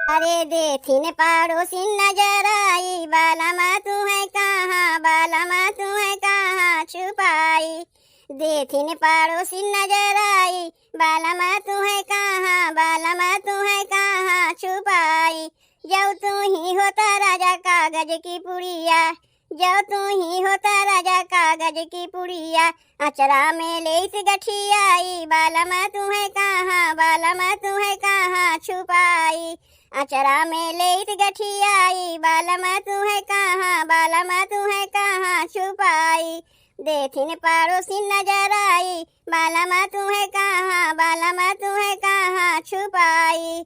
अरे देखिन पड़ोसिन नजर आई, बालमा तू है कहाँ, बालमा तू है कहाँ छुपाई। देखिन पड़ोसिन नजर आई, बालमा तू है कहाँ, बालमा तू है कहाँ छुपाई। जब तू ही होता राजा कागज की पुड़िया, जब तू ही होता राजा कागज की पुड़िया, अचरा में लेत गठियाई, बालमा तू है कहाँ, बालमा तू है कहाँ छुपाई। अचरा में लेत गठियाई, बालमा तू है कहाँ, बालमा तू है कहाँ छुपाई। देखिन पड़ोसिन नजर आई, बालमा तू है कहाँ, बालमा तू है कहाँ छुपाई।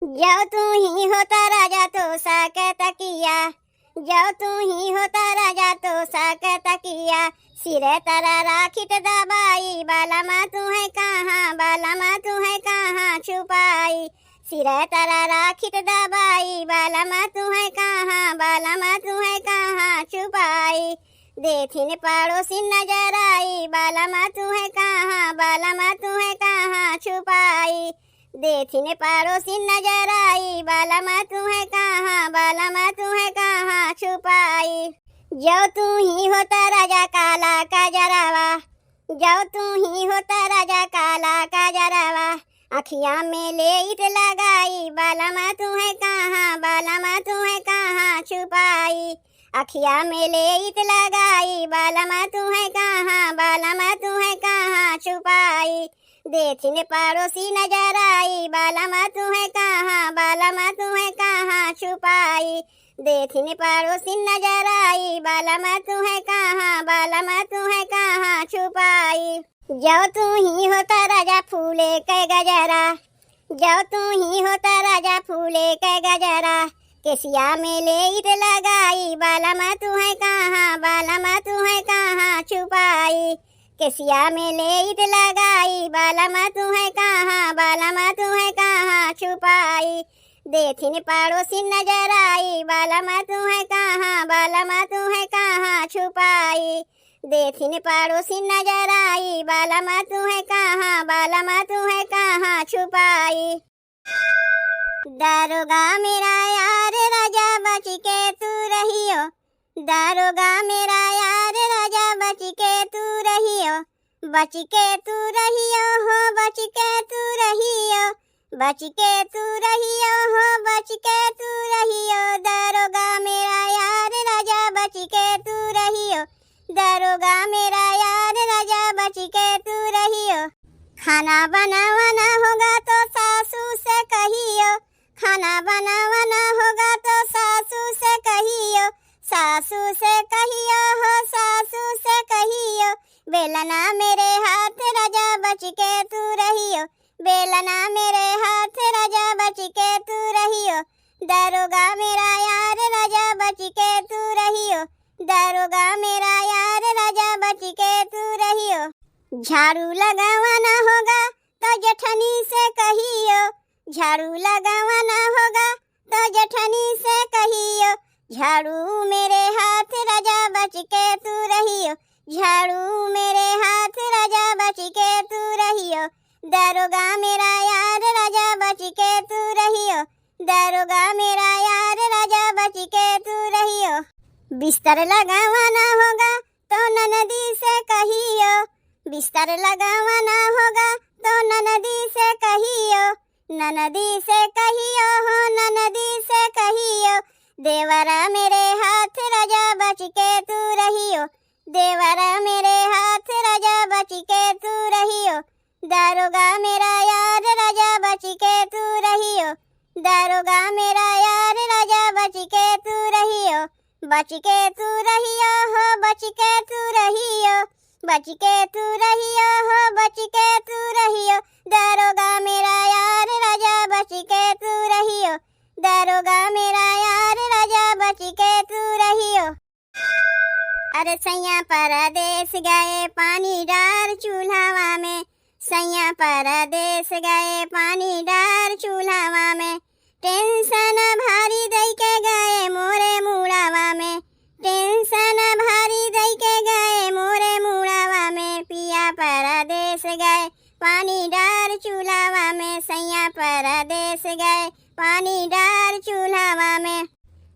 जब तू ही होता राजा तो साके तकिया, जब तू ही होता राजा तो साके तकिया, सिरे तरा राखित दबाई, बालमा तू है कहाँ, बालमा तू है कहाँ छुपाई। सिरे तरा राखित दबाई, बालमा तू है कहाँ, बालमा तू है कहाँ छुपाई। देखिन पड़ोसिन नजर आई, बालमा तू है कहाँ, बालमा तू है कहाँ छुपाई। देखिन पड़ोसिन नजर आई, बालमा तू है कहाँ, बालमा तू है कहाँ छुपाई। जब तू ही होता राजा काला का जरावा, जब तू ही होता राजा काला का जरावा, अखिया में लेत लगाई, बालमा तू है कहाँ, बालमा तू है कहाँ छुपाई। अखिया में लेत लगाई, बालमा तू है कहाँ, बालमा तू है कहाँ छुपाई। देखिन पड़ोसी नजर आई, बालमा तू है कहाँ, बालमा तू है कहाँ छुपाई। देखिन पड़ोसी नजर आई, बालमा तू है कहाँ, बालमा तू है कहाँ छुपाई। जब तू ही होता राजा फूले के गजरा, जब तू ही होता राजा फूले के गजरा, केसिया में लेत लगाई, बालमा तू है कहाँ, बालमा तू है कहाँ छुपाई। केसिया में लेत लगाई, बालमा तू है कहाँ, बालमा तू है कहाँ छुपाई। देखिन पड़ोसिन नजर आई, बालमा तू है कहाँ, बालमा तू है कहाँ छुपाई। देखिन पड़ोसिन नजर आई, बालमा तू है कहाँ, बालमा तू है कहाँ छुपाई। दारोगा मेरा यार राजा बच के तू रहियो, दारोगा मेरा यार राजा बच के तू रहियो, बच के तू रहियो हो, बच के तू रहियो, बच के तू रहियो हो, बच के तू रहियो। दारोगा मेरा यार राजा बच के तू रहियो, दारोगा मेरा यार राजा बच के तू रहियो। खाना बनावाना होगा तो सासू से कहियो, खाना बनावाना होगा तो सासू से कहियो, सासू से कहियो हो, सासू से कहियो। बेलना मेरे हाथ राजा बच के तू रहियो, बेलना मेरे हाथ राजा बच के तू रहियो। दारोगा मेरा यार राजा बच के तू रहियो, दारोगा मेरा यार राजा बच के तू रहियो। झाड़ू लगावाना होगा तो जेठनी से कहियो, झाड़ू लगावाना होगा तो जेठनी से कहियो। झाड़ू मेरे हाथ राजा बच के तू रहियो, झाड़ू मेरे हाथ राजा बच के तू रहियो। दारोगा मेरा यार राजा बच के तू रहियो, दारोगा मेरा यार राजा बच के तू रहियो। बिस्तर लगावाना होगा तो ननदी से कहियो, बिस्तर लगावाना होगा तो ननदी से कहियो, ननदी से कहियो हो, ननदी से कहियो। देवरा मेरे हाथ राजा बच के तू रहियो, देवरा मेरे हाथ राजा बच के तू रहियो। दारोगा मेरा यार राजा बच के तू रहियो, दारोगा मेरा यार राजा बच के तू रहियो। बच के तू रहियो हो, बच के तू रहियो, बच के तू रहियो हो, बच के तू रहियो। दारोगा मेरा यार राजा बच के तू रहियो, दारोगा मेरा यार राजा बच के तू रहियो। अरे सैया परदेस गए पानी डार चूल्हावा में, सैया परदेस गए पानी डार चूल्हावा में। टेंशन भारी दई के गए मोरे मुड़ावा में, टेंशन भारी दई के गए मोरे मुड़ावा में। पिया परदेस गए पानी डार चूल्हावा में, सैया परदेस गए पानी डार चूल्हा में।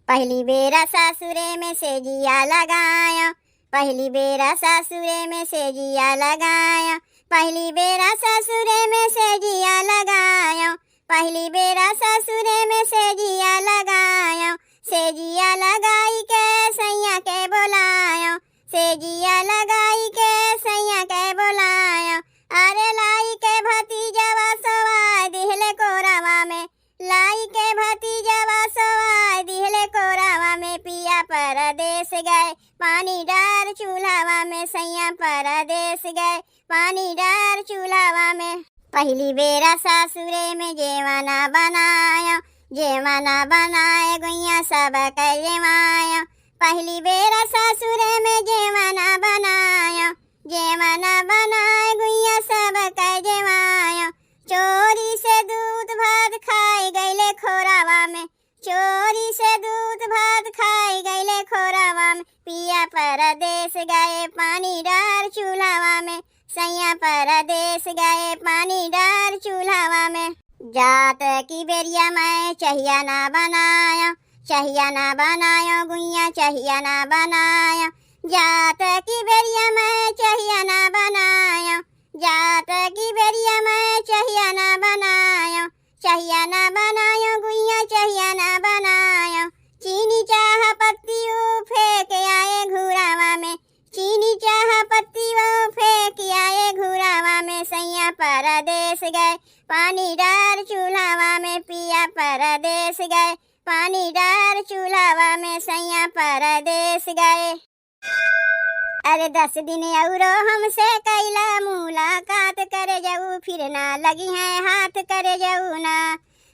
पहली बेरा सासुरे में से जिया लगाया, पहली बेरा सासुरे में से जिया लगाया, पहली बेरा ससुरे में से जिया लगाया, पहली बेरा ससुरे में से जिया लगाया, से जिया लगाई के सैया के बोलाया, से जिया लगाई के सैया के बोलाया। अरे लाई के भतीजवा सोवाय दिहले कोरावा में, लाई के भतीजवा सोवाय दिहले कोरावा में। पिया परदेस गए पानी डार चूल्हा में, सैया परदेस गए पानी डार चूल्हा में। पहली बेरा सासुरे में जेवाना बनाया, जेवाना बनाए गुइया सब करेवाया। पहली बेरा सासुरे में जेवाना बनाया, जेवाना बनाए गुइया सब करेवाया। चोरी से दूध भात खाई गईले खोरावा में, चोरी से दूध भात खाई गईले खोरावा में। पिया परदेस गए पानी डार चूल्हा में, सैया परदेस गए पानी डार चूल्हा में। जात की बेरिया मैं चाहिया ना बनाया, चाहिया ना बनाया गुइया चाहिया ना बनाया। जात की बेरिया मैं चाहिया ना बनाया, जात की बेरिया मैं चाहिया ना बनाया, चाहिया ना बनाया गुइया चाहिया ना बनाया। चीनी चाह पत्ती फेंक आए घुरावा में, चीनी चाह पत्ती वो फेंक आए घुरावा में। सैया परदेस गए पानी डार चूल्हा में, पिया परदेस गए पानी डार चूल्हा में, सैया परदेस गए। अरे 10 दिन औरो हमसे कैला मुलाकात करे जाऊ, फिर ना लगी है हाथ करे जाऊ ना।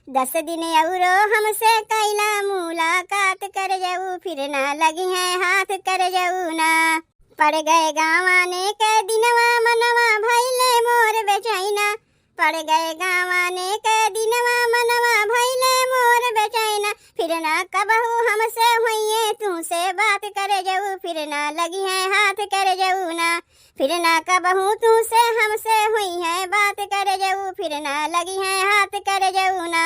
10 दिन औरो हमसे कैला मुलाकात करे जाऊ, फिर ना लगी है हाथ करे जाऊ ना। पड़ गए गाँवाने के दिनवा मनवा भैले मोर बेचैना, पड़ गए गाँवाने के दिनवा मनवा भैले मोर बेचैना। फिर ना कबहू हमसे हुई तुमसे बात करे जाऊ, फिर ना लगी है हाथ करे जाऊ ना। फिर ना कबहू तुमसे हमसे हुई है बात करे जाऊ, फिर ना लगी है हाथ करे जाऊ ना।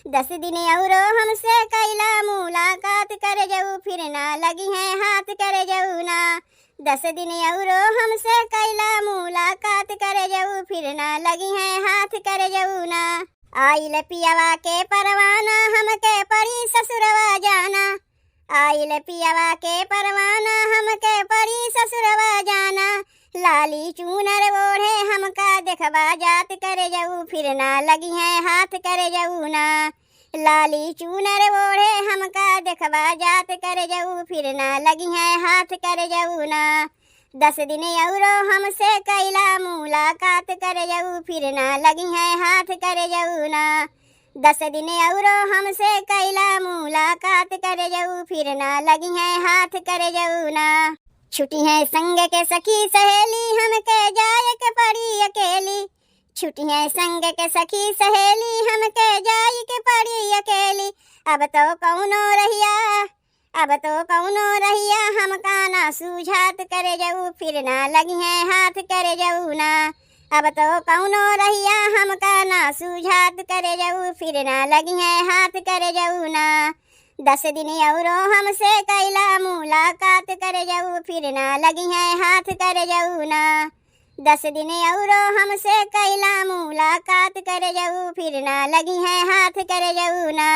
10 दिन औरो हमसे कैला मुलाकात करे जाऊ, फिर ना लगी है हाथ करे जाऊ ना। 10 दिन औरो हमसे कैला मुलाकात करे जाऊ, फिर ना लगी है हाथ करे जाऊ ना। आइल पियावा के परवाना हमके परी ससुरवा जाना, आइल पियावा के परवाना हमके परी ससुरवा जाना। लाली चूनर ओढ़े हमका देखबा जात करे जाऊ, फिर ना लगी है हाथ करे जाऊ ना। लाली चूनर ओढ़े हमका देखबा जात करे जाऊ, फिर ना लगी है हाथ करे जाऊ ना। 10 दिन औरो हमसे कैला मुलाकात करे जाऊ, फिर ना लगी है हाथ करे जाऊ ना। 10 दिन औरो हमसे कैला मुलाकात करे जाऊ, फिर ना लगी है हाथ करे जाऊ ना। छुट्टी है संग के सखी सहेली हमके जाए के पड़ी अकेली, छुट्टी है संग के सखी सहेली हमके जाए के पड़ी अकेली। अब तो कौनो रहिया, अब तो कौनो रहिया हमका ना सूझात करे जाऊ, फिर ना लगी है हाथ करे जाऊ ना। अब तो कौनो रहिया हमका ना सूझात करे जाऊ, फिर ना लगी है हाथ करे जाऊ ना। 10 दिन औरो हमसे कैला मुलाकात करे जाऊ, फिर ना लगी है हाथ करे जाऊ ना। 10 दिन औरो हमसे कैला मुलाकात करे जाऊ, फिर ना लगी है हाथ करे जाऊ ना।